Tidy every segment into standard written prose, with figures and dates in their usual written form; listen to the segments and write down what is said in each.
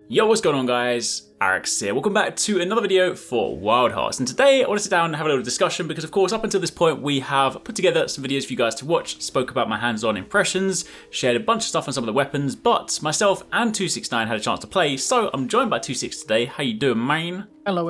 Yo, what's going on guys? Arekkz here. Welcome back to another video for Wild Hearts. And today I want to sit down and have a little discussion because of course up until this point we have put together some videos for you guys to watch, spoke about my hands-on impressions, shared a bunch of stuff on some of the weapons, but myself and 269 had a chance to play, so I'm joined by 26 today. How you doing, man? Hello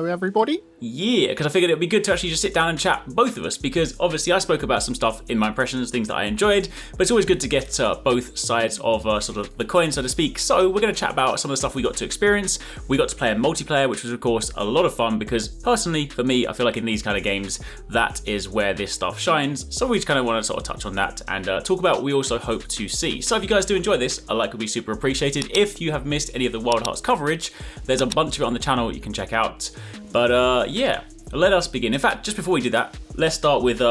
everybody. Yeah, because I figured it'd be good to actually just sit down and chat, both of us, because obviously I spoke about some stuff in my impressions, things that I enjoyed, but it's always good to get both sides of sort of the coin, so to speak. So we're going to chat about some of the stuff we got to experience. We got to play in multiplayer, which was of course a lot of fun because personally, for me, I feel like in these kind of games, that is where this stuff shines. So we just kind of want to sort of touch on that and talk about what we also hope to see. So if you guys do enjoy this, a like would be super appreciated. If you have missed any of the Wild Hearts coverage, there's a bunch of it on the channel you can check out. But yeah, let us begin. In fact, just before we do that, let's start with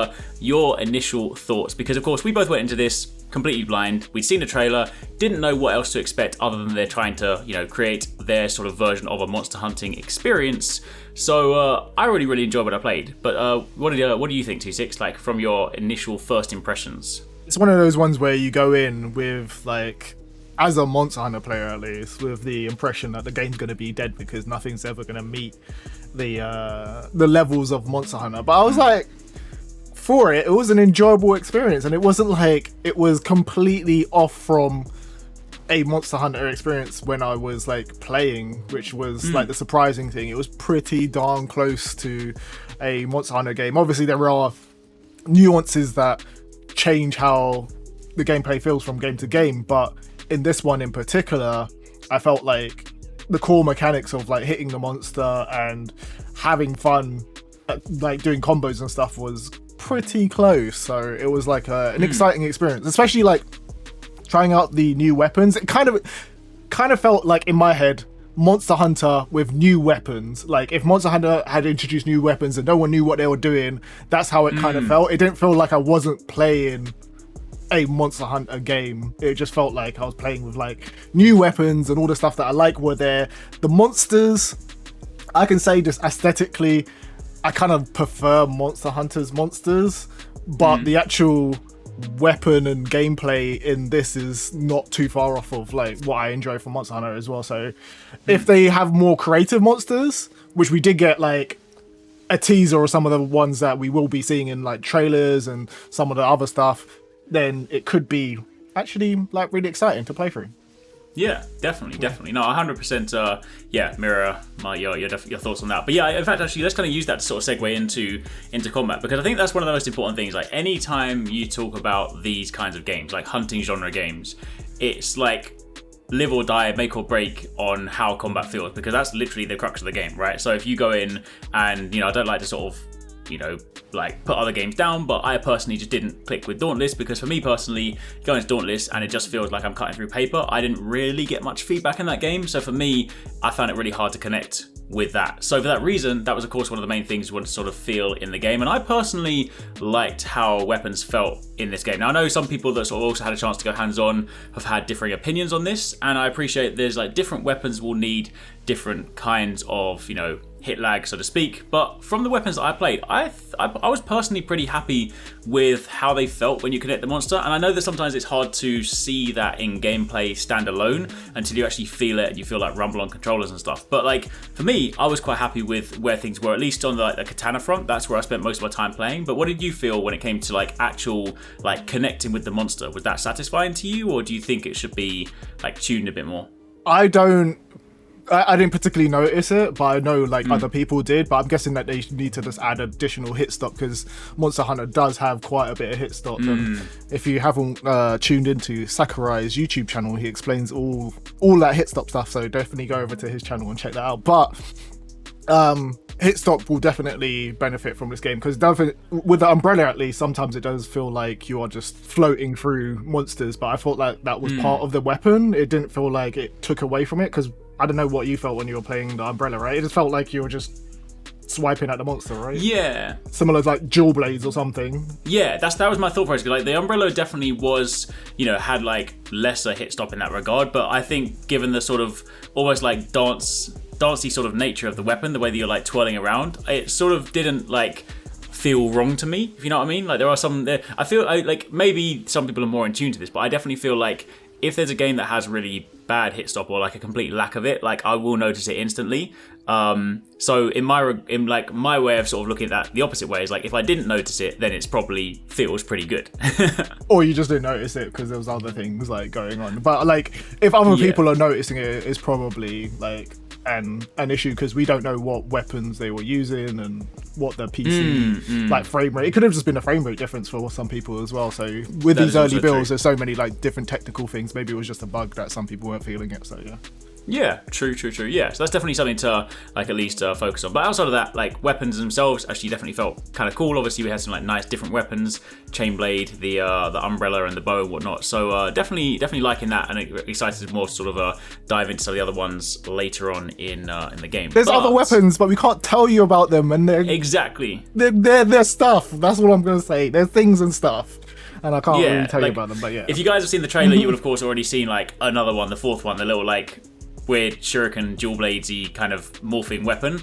your initial thoughts, because of course we both went into this completely blind. We'd seen the trailer, didn't know what else to expect other than they're trying to, you know, create their sort of version of a monster hunting experience. So I really enjoyed what I played. But what do you think, 26? Like from your initial first impressions? It's one of those ones where you go in with like, as a Monster Hunter player at least, with the impression that the game's going to be dead because nothing's ever going to meet the levels of Monster Hunter. But I was like, for it was an enjoyable experience, and it wasn't like it was completely off from a Monster Hunter experience when I was like playing, which was like the surprising thing. It was pretty darn close to a Monster Hunter game. Obviously there are nuances that change how the gameplay feels from game to game, but in this one in particular, I felt like the core mechanics of like hitting the monster and having fun, like doing combos and stuff, was pretty close. So it was like an exciting experience, especially like trying out the new weapons. It kind of felt like in my head Monster Hunter with new weapons. Like if Monster Hunter had introduced new weapons and no one knew what they were doing, that's how it kind of felt. It didn't feel like I wasn't playing a Monster Hunter game. It just felt like I was playing with like new weapons, and all the stuff that I like were there. The monsters, I can say just aesthetically, I kind of prefer Monster Hunter's monsters, but the actual weapon and gameplay in this is not too far off of like what I enjoy from Monster Hunter as well. So if they have more creative monsters, which we did get like a teaser or some of the ones that we will be seeing in like trailers and some of the other stuff, then it could be actually like really exciting to play through. Yeah, definitely. No, 100%. Yeah, mirror your thoughts on that. But yeah, in fact, actually, let's kind of use that to sort of segue into combat, because I think that's one of the most important things. Like anytime you talk about these kinds of games, like hunting genre games, it's like live or die, make or break on how combat feels, because that's literally the crux of the game, right? So if you go in and, you know, I don't like to sort of, you know, like put other games down, but I personally just didn't click with Dauntless, because for me personally, going to Dauntless and it just feels like I'm cutting through paper. I didn't really get much feedback in that game, so for me, I found it really hard to connect with that. So for that reason, that was of course one of the main things we wanted to sort of feel in the game, and I personally liked how weapons felt in this game. Now I know some people that sort of also had a chance to go hands-on have had differing opinions on this, and I appreciate there's like different weapons will need different kinds of, you know, hit lag, so to speak. But from the weapons that I played, I was personally pretty happy with how they felt when you connect the monster. And I know that sometimes it's hard to see that in gameplay standalone until you actually feel it and you feel like rumble on controllers and stuff. But like for me, I was quite happy with where things were, at least on the katana front. That's where I spent most of my time playing. But what did you feel when it came to like actual like connecting with the monster? Was that satisfying to you, or do you think it should be like tuned a bit more? I didn't particularly notice it, but I know like other people did. But I'm guessing that they need to just add additional hit stop, because Monster Hunter does have quite a bit of hit stop. And if you haven't tuned into Sakurai's YouTube channel, he explains all that hit stop stuff. So definitely go over to his channel and check that out. But hit stop will definitely benefit from this game, because with the umbrella at least, sometimes it does feel like you are just floating through monsters. But I thought like that was part of the weapon. It didn't feel like it took away from it, because I don't know what you felt when you were playing the umbrella, right? It just felt like you were just swiping at the monster, right? Yeah. Similar to like dual blades or something. Yeah, that was my thought process. Like the umbrella definitely was, you know, had like lesser hit stop in that regard. But I think given the sort of almost like dancey sort of nature of the weapon, the way that you're like twirling around, it sort of didn't like feel wrong to me, if you know what I mean. Like there are some there, I feel like maybe some people are more in tune to this, but I definitely feel like if there's a game that has really bad hit stop or like a complete lack of it, like I will notice it instantly. So in my way of sort of looking at that the opposite way is like if I didn't notice it, then it's probably feels pretty good. Or you just didn't notice it because there was other things like going on. But like if other people are noticing it, it's probably like an issue because we don't know what weapons they were using and what the PC like frame rate. It could have just been a frame rate difference for some people as well. So with these early builds, there's so many like different technical things. Maybe it was just a bug that some people weren't feeling it. So yeah. Yeah, true. Yeah, so that's definitely something to like at least focus on. But outside of that, like weapons themselves actually definitely felt kind of cool. Obviously, we had some like nice different weapons, chain blade, the umbrella, and the bow and whatnot. So definitely liking that, and excited more to sort of dive into some of the other ones later on in the game. There's other weapons, but we can't tell you about them, and they're they're stuff. That's all I'm gonna say. There's things and stuff. And I can't really tell you about them, but yeah. If you guys have seen the trailer, you would of course already seen like another one, the fourth one, the little like weird shuriken dual bladesy kind of morphing weapon.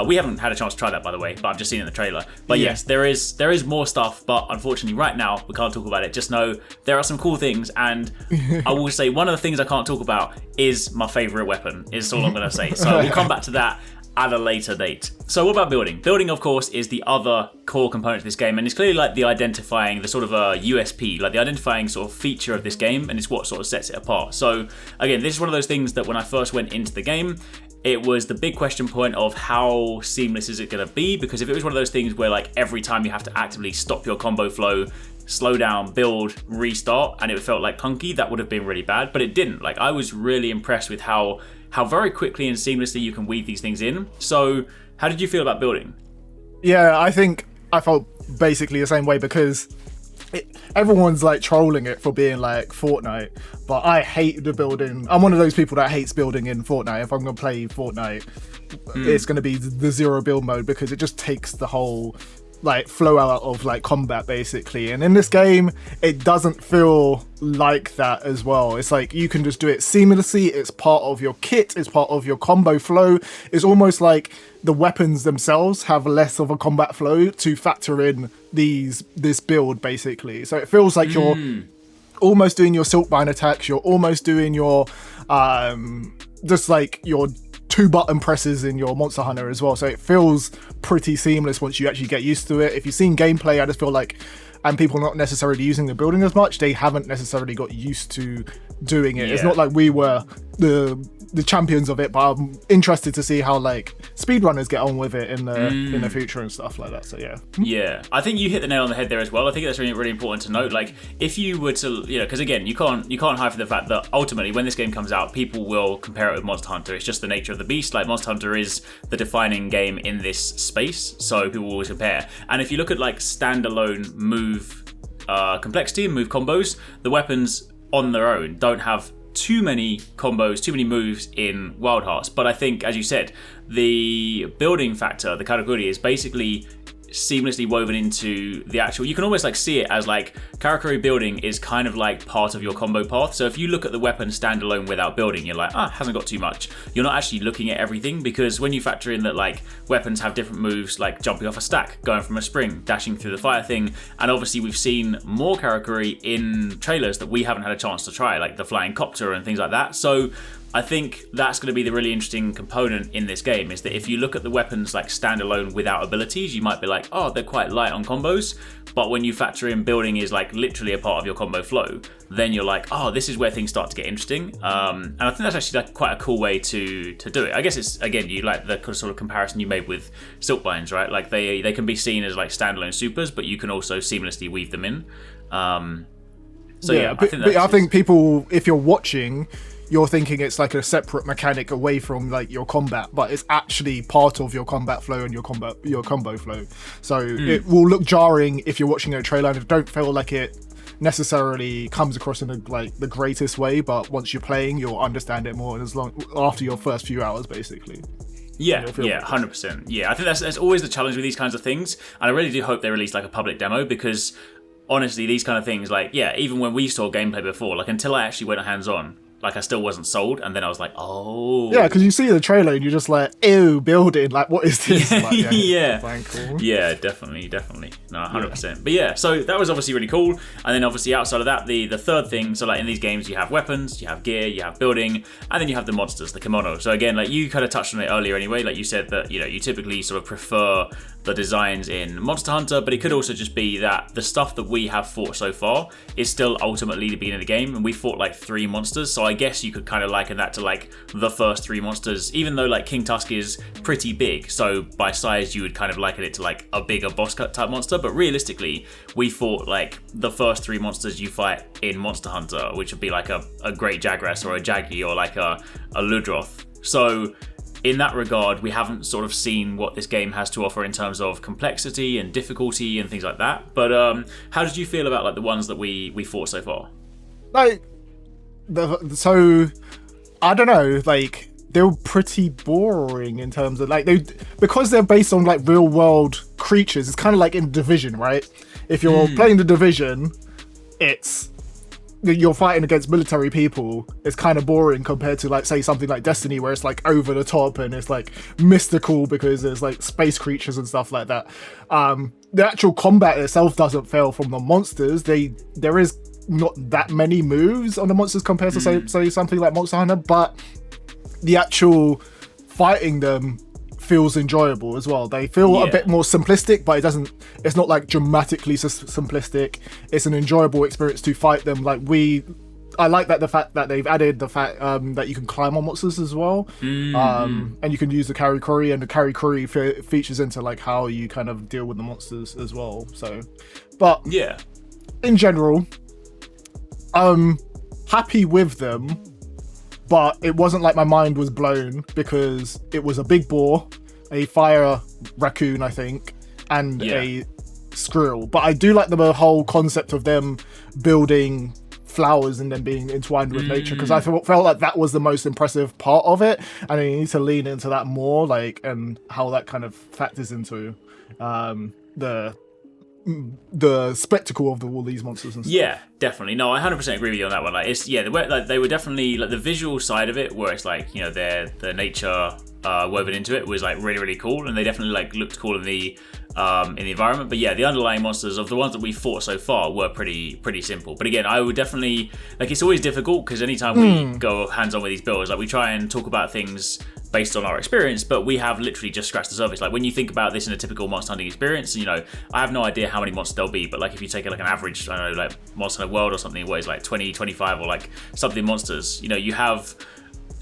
We haven't had a chance to try that, by the way, but I've just seen it in the trailer. But yes, there is more stuff, but unfortunately right now we can't talk about it. Just know there are some cool things, and I will say one of the things I can't talk about is my favorite weapon, is all I'm going to say. So we'll come back to that at a later date. So what about building? Building, of course, is the other core component of this game, and it's clearly like the identifying, the sort of a USP, like the identifying sort of feature of this game, and it's what sort of sets it apart. So again, this is one of those things that when I first went into the game, it was the big question point of how seamless is it going to be, because if it was one of those things where like every time you have to actively stop your combo flow, slow down, build, restart, and it felt like clunky, that would have been really bad, but it didn't. Like I was really impressed with how very quickly and seamlessly you can weave these things in. So how did you feel about building? Yeah, I think I felt basically the same way because everyone's like trolling it for being like Fortnite, but I hate the building. I'm one of those people that hates building in Fortnite. If I'm going to play Fortnite, it's going to be the zero build mode because it just takes the whole like flow out of like combat basically, and in this game it doesn't feel like that as well. It's like you can just do it seamlessly. It's part of your kit, it's part of your combo flow. It's almost like the weapons themselves have less of a combat flow to factor in this build basically. So it feels like you're almost doing your Silkbind attacks, you're almost doing your just like your 2 button presses in your Monster Hunter as well. So it feels pretty seamless once you actually get used to it. If you've seen gameplay, I just feel like, and people not necessarily using the building as much, they haven't necessarily got used to doing it. It's not like we were the champions of it, but I'm interested to see how like speedrunners get on with it in the future and stuff like that. So yeah, I think you hit the nail on the head there as well. I think that's really, really important to note. Like if you were to, because again, you can't hide from the fact that ultimately when this game comes out, people will compare it with Monster Hunter. It's just the nature of the beast. Like Monster Hunter is the defining game in this space, so people will always compare. And if you look at like standalone move complexity and move combos, the weapons on their own don't have too many combos, too many moves in Wild Hearts. But I think, as you said, the building factor, the karakuri, is basically seamlessly woven into the actual, you can almost like see it as like karakuri building is kind of like part of your combo path. So if you look at the weapon standalone without building, you're like, hasn't got too much. You're not actually looking at everything, because when you factor in that like weapons have different moves, like jumping off a stack, going from a spring, dashing through the fire thing, and obviously we've seen more karakuri in trailers that we haven't had a chance to try, like the flying copter and things like that. So I think that's going to be the really interesting component in this game, is that if you look at the weapons like standalone without abilities, you might be like, they're quite light on combos. But when you factor in building is like literally a part of your combo flow, then you're like, this is where things start to get interesting. And I think that's actually like quite a cool way to do it. I guess it's, again, you like the sort of comparison you made with Silkbinds, right? Like they can be seen as like standalone supers, but you can also seamlessly weave them in. I think people, if you're watching, you're thinking it's like a separate mechanic away from like your combat, but it's actually part of your combat flow and your combo flow. So it will look jarring if you're watching a trailer and don't feel like it necessarily comes across in the greatest way, but once you're playing, you'll understand it more after your first few hours, basically. Yeah, 100%. Yeah, I think that's always the challenge with these kinds of things, and I really do hope they release like a public demo, because honestly, these kind of things, like, even when we saw gameplay before, like until I actually went hands-on, I still wasn't sold, and then I was like, oh. Yeah, because you see the trailer and you're just like, ew, building, like, what is this? Yeah, like, yeah. Fine, cool. Yeah, definitely. No, 100%. But yeah, so that was obviously really cool. And then obviously outside of that, the third thing, so like in these games, you have weapons, you have gear, you have building, and then you have the monsters, the kimono. So again, like you kind of touched on it earlier anyway, like you said that, you typically sort of prefer the designs in Monster Hunter, but it could also just be that the stuff that we have fought so far is still ultimately the beginning of the game, and we fought like 3 monsters, so I guess you could kind of liken that to like the first 3 monsters, even though like King Tusk is pretty big, so by size you would kind of liken it to like a bigger boss cut type monster, but realistically we fought like the first 3 monsters you fight in Monster Hunter, which would be like a great Jagras or a Jaggi or like a Ludroth. So in that regard, we haven't sort of seen what this game has to offer in terms of complexity and difficulty and things like that. But how did you feel about like the ones that we fought so far? Like, so I don't know. Like, they were pretty boring in terms of like because they're based on like real world creatures. It's kind of like in Division, right? If you're playing the Division, you're fighting against military people. It's kind of boring compared to like say something like Destiny, where it's like over the top and it's like mystical because there's like space creatures and stuff like that. The actual combat itself doesn't fail from the monsters. There is not that many moves on the monsters compared to say something like Monster Hunter, but the actual fighting them feels enjoyable as well. They feel a bit more simplistic, but it's not like dramatically simplistic. It's an enjoyable experience to fight them. Like I like that the fact that they've added the fact that you can climb on monsters as well, and you can use the Karikuri, and the Karikuri features into like how you kind of deal with the monsters as well. So, but yeah, in general, I'm happy with them. But it wasn't like my mind was blown because it was a big boar, a fire raccoon, I think, and a squirrel. But I do like the whole concept of them building flowers and then being entwined with nature, because I felt like that was the most impressive part of it, and you need to lean into that more, like, and how that kind of factors into the spectacle of all these monsters and stuff. Yeah, definitely. No, I 100% agree with you on that one. Like, they were definitely like the visual side of it, where it's like their nature woven into it was like really really cool, and they definitely like looked cool in the environment. But yeah, the underlying monsters of the ones that we fought so far were pretty simple. But again, I would definitely like, it's always difficult because anytime we go hands on with these builds, like we try and talk about things based on our experience, but we have literally just scratched the surface. Like when you think about this in a typical monster hunting experience, I have no idea how many monsters there'll be, but like if you take like an average, I don't know, like Monster Hunter World or something, where it's like 20, 25 or like something monsters, you have.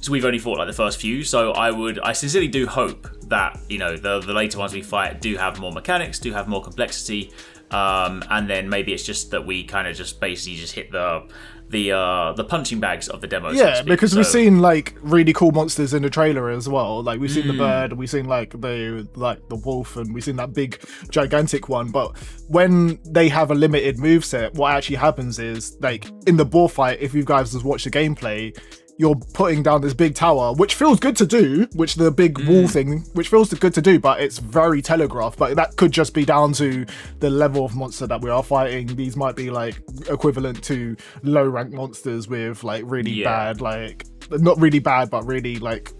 So we've only fought like the first few, so I sincerely do hope that the later ones we fight do have more mechanics, do have more complexity, and then maybe it's just that we kind of just basically just hit the punching bags of the demo. Yeah, because we've seen like really cool monsters in the trailer as well. Like we've seen the bird, we've seen like the wolf, and we've seen that big gigantic one. But when they have a limited moveset, what actually happens is, like in the boar fight, if you guys just watch the gameplay, you're putting down this big tower, which feels good to do, which the big wall thing, which feels good to do, but it's very telegraphed. But that could just be down to the level of monster that we are fighting. These might be like equivalent to low rank monsters with like really bad, like not really bad, but really like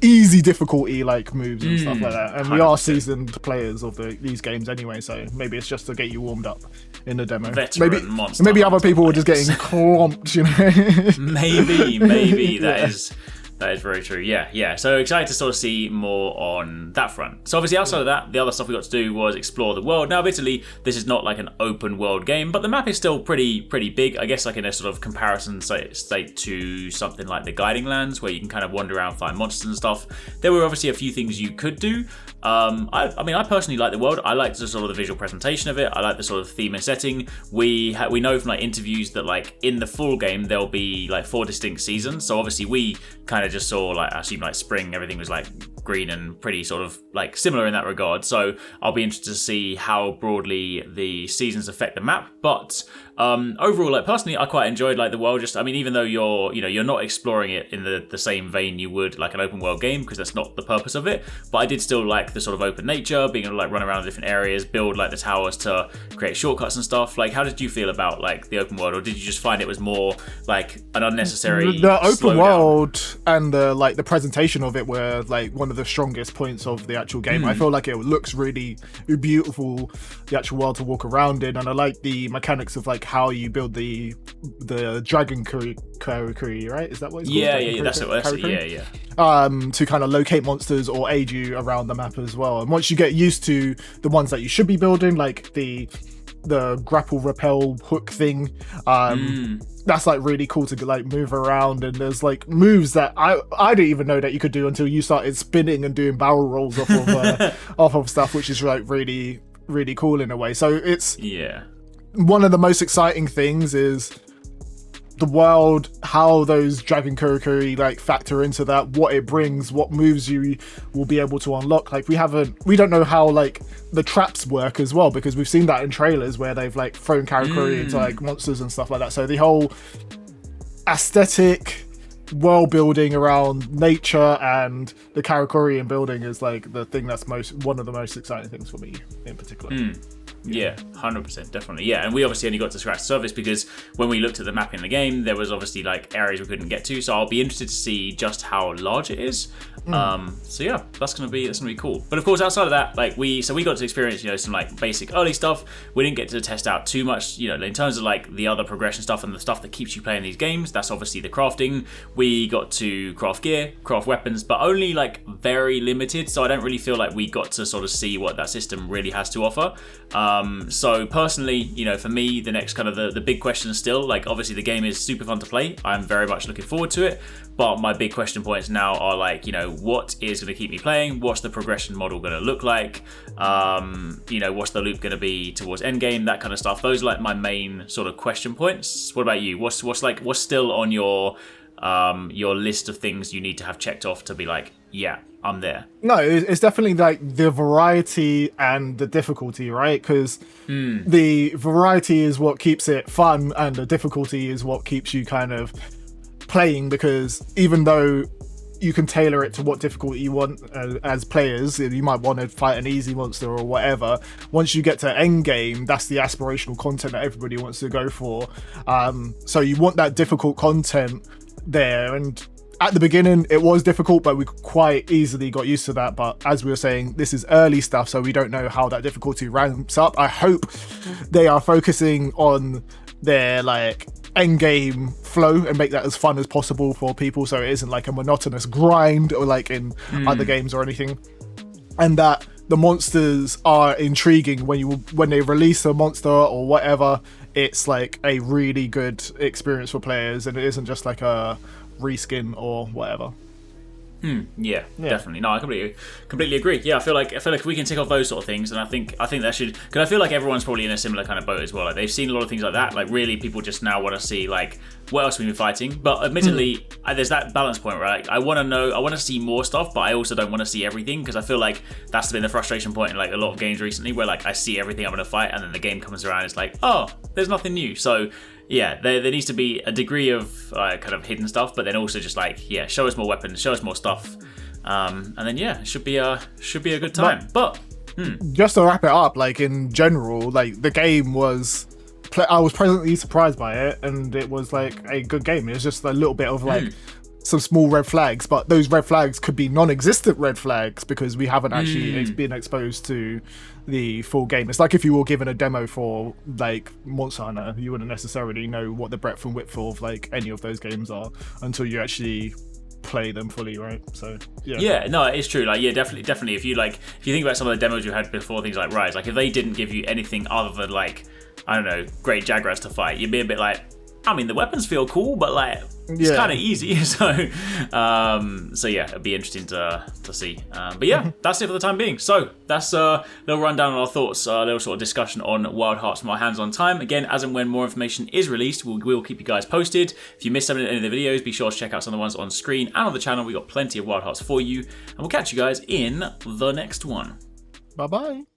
easy difficulty like moves and stuff like that. And 100%. We are seasoned players of these games anyway, so maybe it's just to get you warmed up in the demo. Maybe other people were just getting clomped, maybe that is very true. Yeah. So excited to sort of see more on that front. So obviously outside of that, the other stuff we got to do was explore the world. Now, admittedly, this is not like an open world game, but the map is still pretty big. I guess like in a sort of comparison state to something like the Guiding Lands, where you can kind of wander around, find monsters and stuff. There were obviously a few things you could do. I personally like the world. I like the sort of the visual presentation of it. I like the sort of theme and setting. We know from like interviews that like in the full game there'll be like 4 distinct seasons. So obviously we kind of just saw like, I assume like spring, everything was like green and pretty sort of like similar in that regard. So I'll be interested to see how broadly the seasons affect the map. But Overall, like personally, I quite enjoyed like the world. Just, I mean, even though you're not exploring it in the same vein you would like an open world game, because that's not the purpose of it. But I did still like the sort of open nature, being able to like run around different areas, build like the towers to create shortcuts and stuff. Like, how did you feel about like the open world, or did you just find it was more like an unnecessary? The open world and the presentation of it were like one of the strongest points of the actual game. I feel like it looks really beautiful, the actual world to walk around in, and I like the mechanics of like how you build the dragon curry, right? Is that what it's called? Yeah, that's it. Yeah. To kind of locate monsters or aid you around the map as well. And once you get used to the ones that you should be building, like the grapple repel hook thing, that's like really cool to like move around, and there's like moves that I didn't even know that you could do until you started spinning and doing barrel rolls off of off of stuff, which is like really, really cool in a way. So it's one of the most exciting things is the world, how those dragon curry like factor into that, what it brings, what moves you will be able to unlock. Like we don't know how like the traps work as well, because we've seen that in trailers where they've like thrown curry into like monsters and stuff like that. So the whole aesthetic world building around nature and the Karakurian building is like the thing that's one of the most exciting things for me in particular. Yeah, 100%, definitely. Yeah, and we obviously only got to scratch the surface because when we looked at the map in the game, there was obviously like areas we couldn't get to. So I'll be interested to see just how large it is. So yeah, that's gonna be cool. But of course, outside of that, like we got to experience some like basic early stuff. We didn't get to test out too much, in terms of like the other progression stuff and the stuff that keeps you playing these games. That's obviously the crafting. We got to craft gear, craft weapons, but only like very limited. So I don't really feel like we got to sort of see what that system really has to offer. So personally, for me, the next kind of the big question is still, like, obviously the game is super fun to play. I'm very much looking forward to it. But my big question points now are like, what is going to keep me playing? What's the progression model going to look like? What's the loop going to be towards endgame? That kind of stuff. Those are like my main sort of question points. What about you? What's still on your list of things you need to have checked off to be like, yeah, I'm there? No, it's definitely like the variety and the difficulty, right? Because the variety is what keeps it fun, and the difficulty is what keeps you kind of playing, because even though you can tailor it to what difficulty you want as players, you might want to fight an easy monster or whatever. Once you get to end game, that's the aspirational content that everybody wants to go for. So you want that difficult content there, and at the beginning it was difficult, but we quite easily got used to that. But as we were saying, this is early stuff, so we don't know how that difficulty ramps up. I hope they are focusing on their like end game flow and make that as fun as possible for people, so it isn't like a monotonous grind or like in other games or anything, and that the monsters are intriguing when they release a monster or whatever. It's like a really good experience for players, and it isn't just like a reskin or whatever. Yeah, definitely. No, I completely agree. Yeah, I feel like we can tick off those sort of things, and I think that should, because I feel like everyone's probably in a similar kind of boat as well. Like they've seen a lot of things like that. Like really, people just now want to see like what else we've been fighting. But admittedly, there's that balance point where like I want to see more stuff, but I also don't want to see everything, because I feel like that's been the frustration point in like a lot of games recently, where like I see everything I'm going to fight, and then the game comes around, it's like, oh, there's nothing new. So yeah, there needs to be a degree of kind of hidden stuff, but then also just like, show us more weapons, show us more stuff, and then it should be a good time. But just to wrap it up, like in general, like the game was, I was pleasantly surprised by it, and it was like a good game. It was just a little bit of like some small red flags, but those red flags could be non-existent red flags because we haven't actually been exposed to the full game. It's like if you were given a demo for like Monster Hunter, you wouldn't necessarily know what the breadth and width of like any of those games are until you actually play them fully, right? So no, it's true. Like definitely if you think about some of the demos you had before, things like Rise, like if they didn't give you anything other than like, I don't know, great Jaguars to fight, you'd be a bit like, I mean, the weapons feel cool, but like it's kind of easy. So yeah, it'd be interesting to see. But yeah, that's it for the time being. So that's a little rundown on our thoughts, a little sort of discussion on Wild Hearts from our hands on time. Again, as and when more information is released, we'll keep you guys posted. If you missed some of any of the videos, be sure to check out some of the ones on screen and on the channel. We've got plenty of Wild Hearts for you, and we'll catch you guys in the next one. Bye bye.